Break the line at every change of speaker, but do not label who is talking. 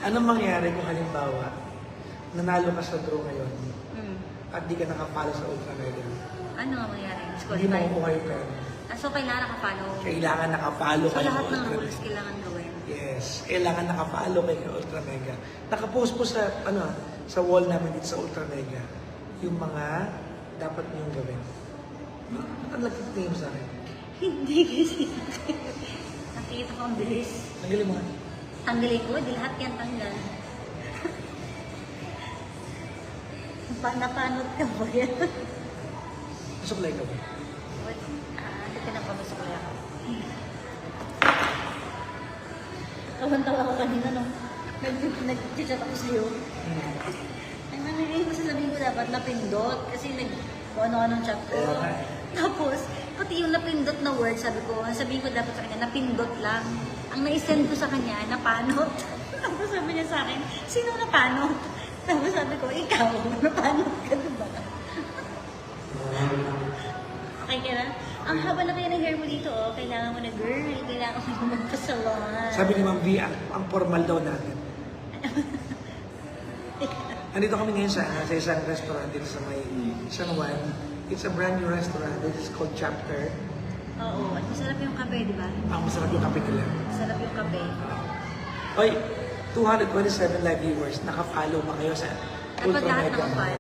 Anong mangyari kung halimbawa, nanalo ka sa draw ngayon at di ka nakapalo sa Ultra Mega?
Ano ang mangyari?
Hindi mo
Disqualified?
makukuha yung pera.
So, kailangan nakapalo.
Kailangan nakapalo
So,
ka
lahat
ng
ng
Ultra
rules
Mega.
kailangan gawin.
Yes, kailangan nakapalo kay Ultra Mega. Nakapost po sa, sa wall namin dito sa Ultra Mega, yung mga dapat niyong gawin. Ang nagtitingin sa akin.
Hindi kasi. Nakikita ko ang bilis.
Tanggalin mo nga.
Tanggalin ko, di lahat yan tanggal. Napanot ka ba yan?
Masuklay ka ba?
Hindi ka na pamasuklay ako. Kawan-tawa ko kanina nung nag-chat ako sa'yo. Ang nangyayari ko sasabihin ko dapat napindot kasi nag-ano-anong chat ko.
Kaya nga.
Tapos, pati yung napindot na word, sabihin ko dapat sa kanya, napindot lang. Ang na-send ko sa kanya, napanot. Tapos sabi niya sa akin, sino napanot? Tapos sabi ko, ikaw, napanot ka diba? Okay ka na? Ang haba na kaya ng hair mo dito, oh. Kailangan mo na, girl. Kailangan mo na magpasalon.
Sabi ni Ma'am V, ang formal daw natin. Andito kami ngayon sa isang restaurant dito sa may San Juan. It's a brand new restaurant. This is called Chapter.
Oo, at masarap yung kape, di ba?
Ang masarap yung kape nila.
Masarap yung kape.
Oy, 227 live viewers. Naka-follow ba kayo sa
Dapat
Ultra
lahat
Mega?
nakapal.